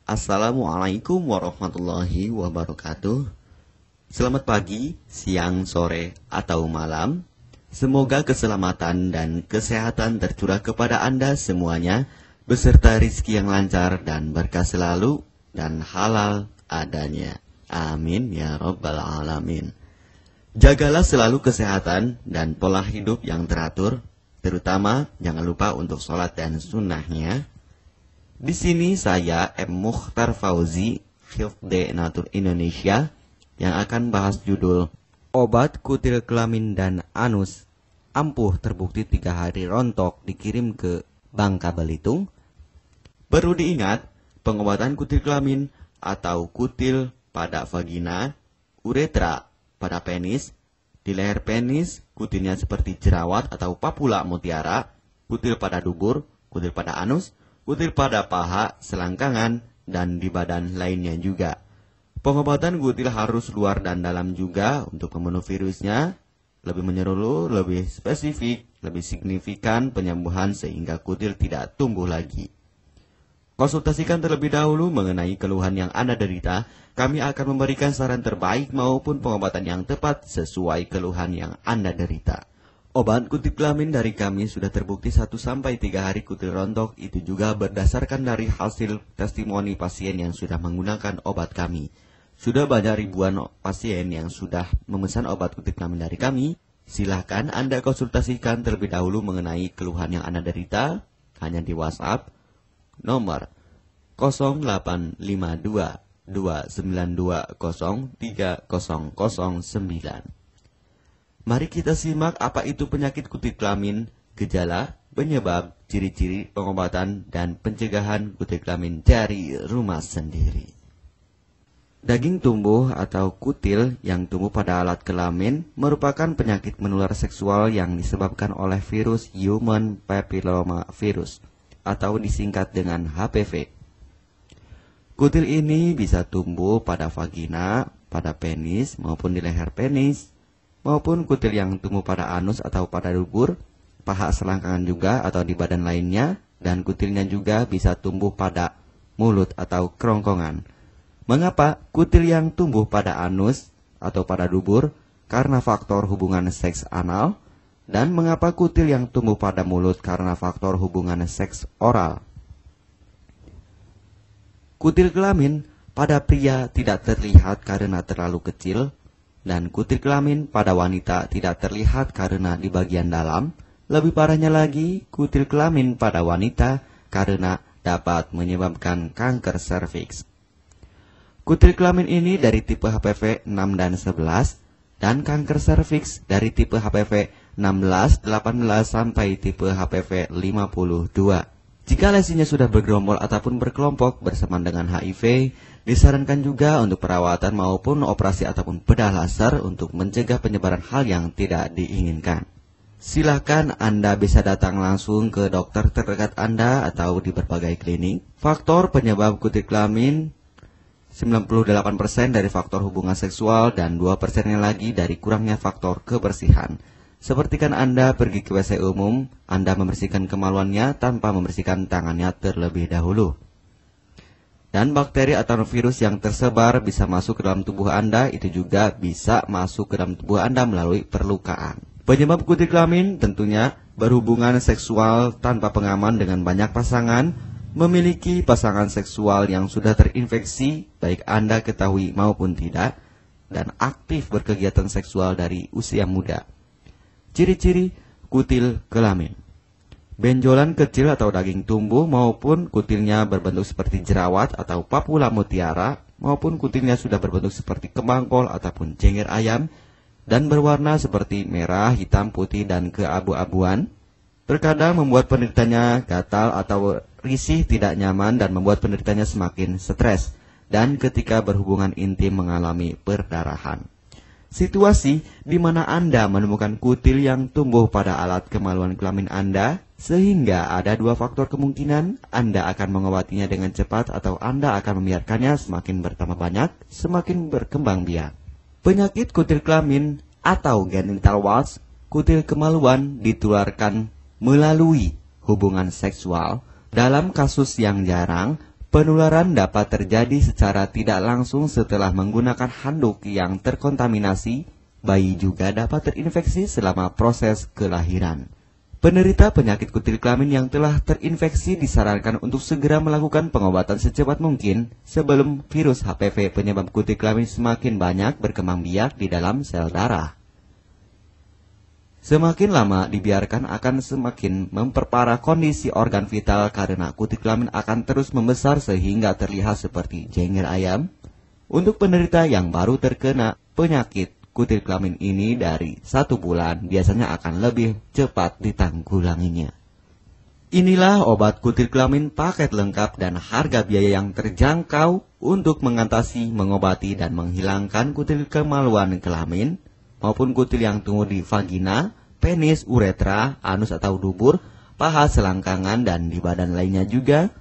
Assalamualaikum warahmatullahi wabarakatuh. Selamat pagi, siang, sore, atau malam. Semoga keselamatan dan kesehatan tercurah kepada Anda semuanya, beserta rizki yang lancar dan berkah selalu, dan halal adanya. Amin ya rabbal alamin. Jagalah selalu kesehatan dan pola hidup yang teratur, terutama jangan lupa untuk sholat dan sunnahnya. Di sini saya M. Mukhtar Fauzi, Hifdz Natur Indonesia, yang akan bahas judul Obat Kutil Kelamin dan Anus ampuh terbukti 3 hari rontok dikirim ke Bangka Belitung. Perlu diingat, pengobatan kutil kelamin atau kutil pada vagina, uretra pada penis, di leher penis, kutilnya seperti jerawat atau papula mutiara, kutil pada dubur, kutil pada anus, kutil pada paha, selangkangan, dan di badan lainnya juga. Pengobatan kutil harus luar dan dalam juga untuk membunuh virusnya, lebih menyeluruh, lebih spesifik, lebih signifikan penyembuhan sehingga kutil tidak tumbuh lagi. Konsultasikan terlebih dahulu mengenai keluhan yang Anda derita, kami akan memberikan saran terbaik maupun pengobatan yang tepat sesuai keluhan yang Anda derita. Obat kutil kelamin dari kami sudah terbukti 1-3 hari kutil rontok, itu juga berdasarkan dari hasil testimoni pasien yang sudah menggunakan obat kami. Sudah banyak ribuan pasien yang sudah memesan obat kutil kelamin dari kami. Silahkan Anda konsultasikan terlebih dahulu mengenai keluhan yang Anda derita hanya di WhatsApp nomor 0852 292 03009. Mari kita simak apa itu penyakit kutil kelamin, gejala, penyebab, ciri-ciri, pengobatan, dan pencegahan kutil kelamin dari rumah sendiri. Daging tumbuh atau kutil yang tumbuh pada alat kelamin merupakan penyakit menular seksual yang disebabkan oleh virus Human Papilloma Virus atau disingkat dengan HPV. Kutil ini bisa tumbuh pada vagina, pada penis maupun di leher penis, maupun kutil yang tumbuh pada anus atau pada dubur, paha selangkangan juga atau di badan lainnya, dan kutilnya juga bisa tumbuh pada mulut atau kerongkongan. Mengapa kutil yang tumbuh pada anus atau pada dubur? Karena faktor hubungan seks anal. Dan mengapa kutil yang tumbuh pada mulut? Karena faktor hubungan seks oral. Kutil kelamin pada pria tidak terlihat karena terlalu kecil, dan kutil kelamin pada wanita tidak terlihat karena di bagian dalam. Lebih parahnya lagi, kutil kelamin pada wanita karena dapat menyebabkan kanker serviks. Kutil kelamin ini dari tipe HPV 6 dan 11, dan kanker serviks dari tipe HPV 16, 18, sampai tipe HPV 52. Jika lesinya sudah bergerombol ataupun berkelompok bersamaan dengan HIV, disarankan juga untuk perawatan maupun operasi ataupun bedah laser untuk mencegah penyebaran hal yang tidak diinginkan. Silakan Anda bisa datang langsung ke dokter terdekat Anda atau di berbagai klinik. Faktor penyebab kutil kelamin 98% dari faktor hubungan seksual dan 2% lagi dari kurangnya faktor kebersihan. Seperti kan Anda pergi ke WC umum, Anda membersihkan kemaluannya tanpa membersihkan tangannya terlebih dahulu. Dan bakteri atau virus yang tersebar bisa masuk ke dalam tubuh Anda, itu juga bisa masuk ke dalam tubuh Anda melalui perlukaan. Penyebab kutil kelamin tentunya berhubungan seksual tanpa pengaman dengan banyak pasangan, memiliki pasangan seksual yang sudah terinfeksi, baik Anda ketahui maupun tidak, dan aktif berkegiatan seksual dari usia muda. Ciri-ciri kutil kelamin: benjolan kecil atau daging tumbuh maupun kutilnya berbentuk seperti jerawat atau papula mutiara, maupun kutilnya sudah berbentuk seperti kembang kol ataupun cengir ayam, dan berwarna seperti merah, hitam, putih, dan keabu-abuan. Terkadang membuat penderitanya gatal atau risih, tidak nyaman, dan membuat penderitanya semakin stres, dan ketika berhubungan intim mengalami perdarahan. Situasi di mana Anda menemukan kutil yang tumbuh pada alat kemaluan kelamin Anda, sehingga ada 2 faktor kemungkinan: Anda akan mengobatinya dengan cepat atau Anda akan membiarkannya semakin bertambah banyak, semakin berkembang biak. Penyakit kutil kelamin atau genital warts, kutil kemaluan ditularkan melalui hubungan seksual. Dalam kasus yang jarang, Penularan dapat terjadi secara tidak langsung setelah menggunakan handuk yang terkontaminasi. Bayi juga dapat terinfeksi selama proses kelahiran. Penderita penyakit kutil kelamin yang telah terinfeksi disarankan untuk segera melakukan pengobatan secepat mungkin sebelum virus HPV penyebab kutil kelamin semakin banyak berkembang biak di dalam sel darah. Semakin lama dibiarkan akan semakin memperparah kondisi organ vital karena kutil kelamin akan terus membesar sehingga terlihat seperti jengger ayam. Untuk penderita yang baru terkena penyakit kutil kelamin ini dari 1 bulan biasanya akan lebih cepat ditanggulanginya. Inilah obat kutil kelamin paket lengkap dan harga biaya yang terjangkau untuk mengatasi, mengobati, dan menghilangkan kutil kemaluan kelamin maupun kutil yang tumbuh di vagina, penis, uretra, anus atau dubur, paha, selangkangan, dan di badan lainnya juga.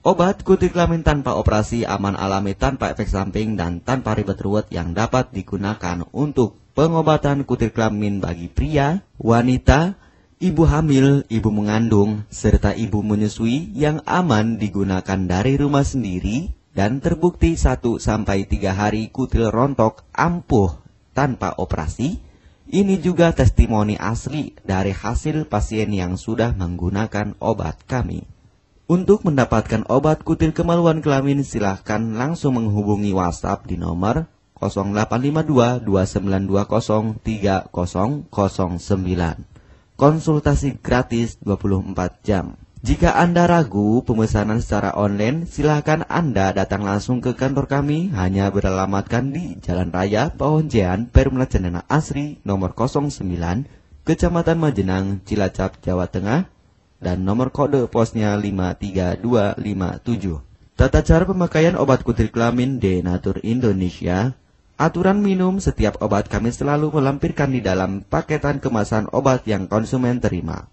Obat kutil kelamin tanpa operasi, aman alami, tanpa efek samping, dan tanpa ribet ruwet yang dapat digunakan untuk pengobatan kutil kelamin bagi pria, wanita, ibu hamil, ibu mengandung, serta ibu menyusui yang aman digunakan dari rumah sendiri dan terbukti 1-3 hari kutil rontok ampuh tanpa operasi. Ini juga testimoni asli dari hasil pasien yang sudah menggunakan obat kami. Untuk mendapatkan obat kutil kemaluan kelamin, silahkan langsung menghubungi WhatsApp di nomor 0852 2920 3009. Konsultasi gratis 24 jam. Jika Anda ragu pemesanan secara online, silakan Anda datang langsung ke kantor kami, hanya beralamatkan di Jalan Raya Pahonjean, Perumna Cendana Asri, nomor 09, Kecamatan Majenang, Cilacap, Jawa Tengah, dan nomor kode posnya 53257. Tata cara pemakaian obat kutil kelamin Denatur Indonesia. Aturan minum setiap obat kami selalu melampirkan di dalam paketan kemasan obat yang konsumen terima.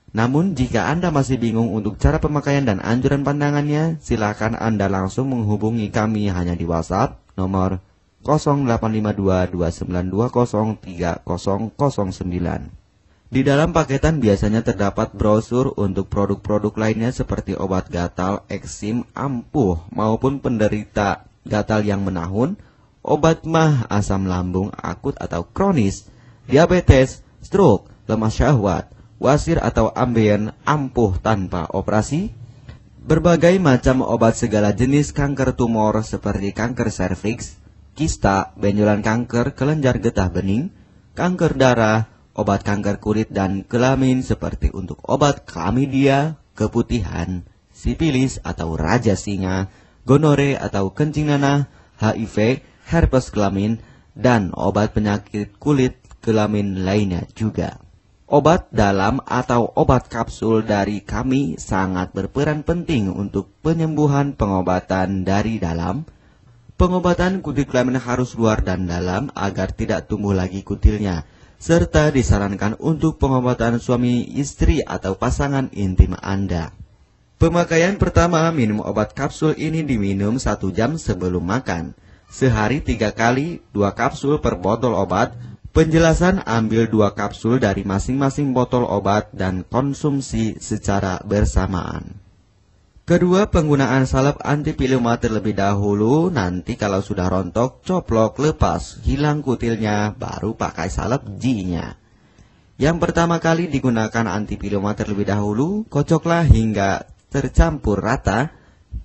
Namun, jika Anda masih bingung untuk cara pemakaian dan anjuran pandangannya, silakan Anda langsung menghubungi kami hanya di WhatsApp nomor 0852 2920 3009. Di dalam paketan biasanya terdapat brosur untuk produk-produk lainnya seperti obat gatal, eksim, ampuh, maupun penderita gatal yang menahun, obat mah, asam lambung akut atau kronis, diabetes, stroke, lemah syahwat, wasir atau ambien ampuh tanpa operasi, berbagai macam obat segala jenis kanker tumor seperti kanker serviks, kista, benjolan kanker, kelenjar getah bening, kanker darah, obat kanker kulit dan kelamin seperti untuk obat klamidia, keputihan, sipilis atau raja singa, gonore atau kencing nanah, HIV, herpes kelamin, dan obat penyakit kulit kelamin lainnya juga. Obat dalam atau obat kapsul dari kami sangat berperan penting untuk penyembuhan pengobatan dari dalam. Pengobatan kutil kelamin harus luar dan dalam agar tidak tumbuh lagi kutilnya, serta disarankan untuk pengobatan suami, istri, atau pasangan intim Anda. Pemakaian pertama, minum obat kapsul ini diminum 1 jam sebelum makan. Sehari 3 kali, 2 kapsul per botol obat. Penjelasan, ambil 2 kapsul dari masing-masing botol obat dan konsumsi secara bersamaan. Kedua, penggunaan salep antipiluma terlebih dahulu, nanti kalau sudah rontok, coplok, lepas, hilang kutilnya, baru pakai salep G-nya. Yang pertama kali digunakan antipiluma terlebih dahulu, kocoklah hingga tercampur rata.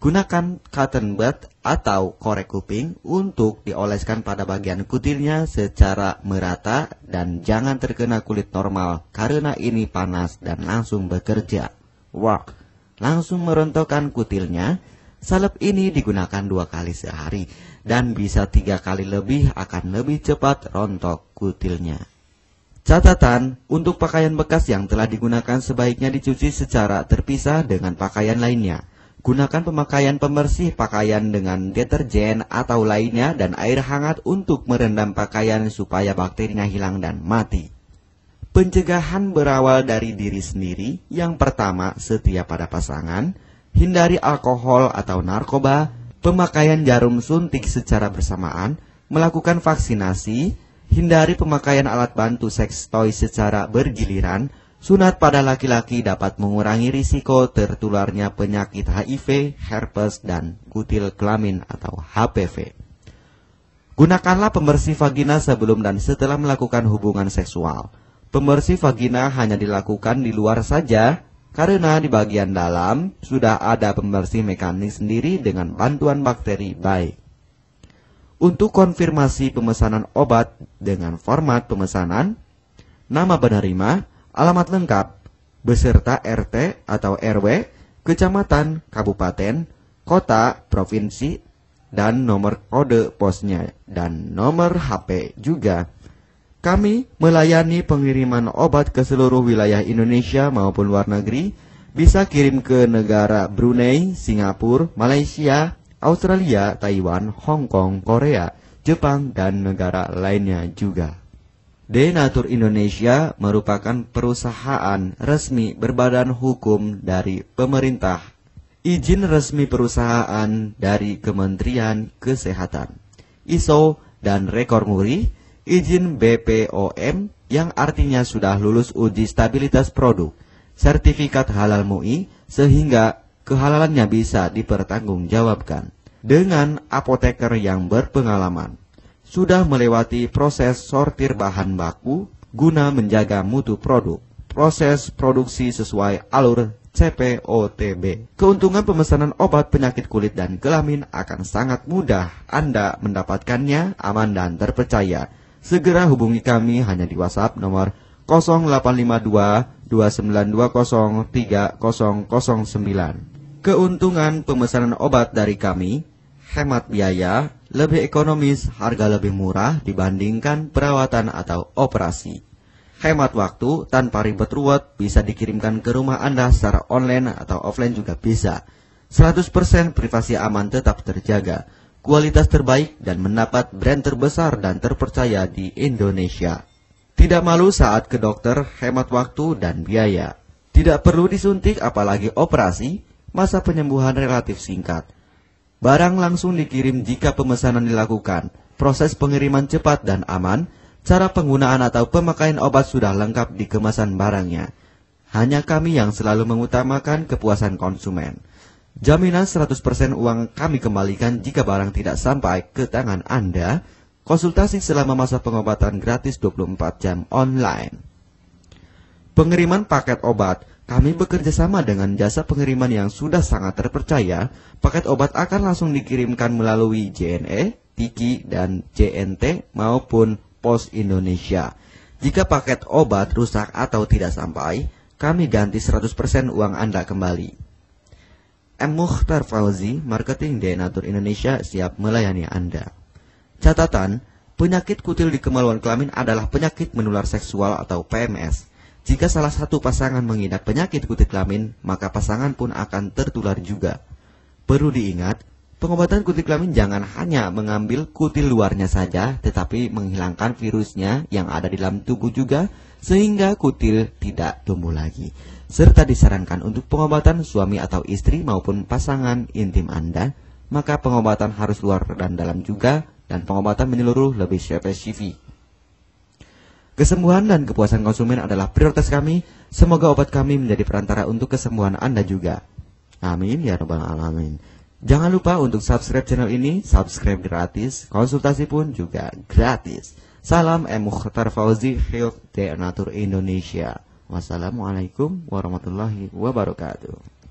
Gunakan cotton bud atau korek kuping untuk dioleskan pada bagian kutilnya secara merata dan jangan terkena kulit normal karena ini panas dan langsung bekerja. Wah, langsung merontokkan kutilnya. Salep ini digunakan 2 kali sehari dan bisa 3 kali lebih akan lebih cepat rontok kutilnya. Catatan, untuk pakaian bekas yang telah digunakan sebaiknya dicuci secara terpisah dengan pakaian lainnya. Gunakan pemakaian pembersih pakaian dengan deterjen atau lainnya dan air hangat untuk merendam pakaian supaya bakterinya hilang dan mati. Pencegahan berawal dari diri sendiri. Yang pertama, setia pada pasangan, hindari alkohol atau narkoba, pemakaian jarum suntik secara bersamaan, melakukan vaksinasi, hindari pemakaian alat bantu seks toy secara bergiliran, Sunat pada laki-laki dapat mengurangi risiko tertularnya penyakit HIV, herpes, dan kutil kelamin atau HPV. Gunakanlah pembersih vagina sebelum dan setelah melakukan hubungan seksual. Pembersih vagina hanya dilakukan di luar saja, karena di bagian dalam sudah ada pembersih mekanik sendiri dengan bantuan bakteri baik. Untuk konfirmasi pemesanan obat dengan format pemesanan, nama penerima, alamat lengkap, beserta RT atau RW, kecamatan, kabupaten, kota, provinsi, dan nomor kode posnya, dan nomor HP juga. Kami melayani pengiriman obat ke seluruh wilayah Indonesia maupun luar negeri, bisa kirim ke negara Brunei, Singapura, Malaysia, Australia, Taiwan, Hong Kong, Korea, Jepang, dan negara lainnya juga. Denatur Indonesia merupakan perusahaan resmi berbadan hukum dari pemerintah. Izin resmi perusahaan dari Kementerian Kesehatan, ISO dan rekor muri, izin BPOM yang artinya sudah lulus uji stabilitas produk, sertifikat halal MUI sehingga kehalalannya bisa dipertanggungjawabkan. Dengan apoteker yang berpengalaman, sudah melewati proses sortir bahan baku guna menjaga mutu produk, proses produksi sesuai alur CPOTB. Keuntungan pemesanan obat penyakit kulit dan kelamin akan sangat mudah Anda mendapatkannya, aman dan terpercaya. Segera hubungi kami hanya di WhatsApp nomor 0852 2920 3009. Keuntungan pemesanan obat dari kami, hemat biaya, lebih ekonomis, harga lebih murah dibandingkan perawatan atau operasi. Hemat waktu tanpa ribet ruwet, bisa dikirimkan ke rumah Anda secara online atau offline juga bisa. 100% privasi aman tetap terjaga, kualitas terbaik dan mendapat brand terbesar dan terpercaya di Indonesia. Tidak malu saat ke dokter, hemat waktu dan biaya. Tidak perlu disuntik apalagi operasi, masa penyembuhan relatif singkat. Barang langsung dikirim jika pemesanan dilakukan, proses pengiriman cepat dan aman. Cara penggunaan atau pemakaian obat sudah lengkap di kemasan barangnya. Hanya kami yang selalu mengutamakan kepuasan konsumen. Jaminan 100% uang kami kembalikan jika barang tidak sampai ke tangan Anda. Konsultasi selama masa pengobatan gratis 24 jam online. Pengiriman paket obat. Kami bekerja sama dengan jasa pengiriman yang sudah sangat terpercaya. Paket obat akan langsung dikirimkan melalui JNE, Tiki, dan JNT maupun Pos Indonesia. Jika paket obat rusak atau tidak sampai, kami ganti 100% uang Anda kembali. M. Mukhtar Fauzi, Marketing Denatur Indonesia, siap melayani Anda. Catatan, penyakit kutil di kemaluan kelamin adalah penyakit menular seksual atau PMS. Jika salah satu pasangan mengidap penyakit kutil kelamin, maka pasangan pun akan tertular juga. Perlu diingat, pengobatan kutil kelamin jangan hanya mengambil kutil luarnya saja, tetapi menghilangkan virusnya yang ada di dalam tubuh juga, sehingga kutil tidak tumbuh lagi. Serta disarankan untuk pengobatan suami atau istri maupun pasangan intim Anda, maka pengobatan harus luar dan dalam juga, dan pengobatan menyeluruh lebih spesifik. Kesembuhan dan kepuasan konsumen adalah prioritas kami. Semoga obat kami menjadi perantara untuk kesembuhan Anda juga. Amin ya rabbal alamin. Jangan lupa untuk subscribe channel ini, subscribe gratis, konsultasi pun juga gratis. Salam M. Mukhtar Fauzi, Health Denatur Indonesia. Wassalamualaikum warahmatullahi wabarakatuh.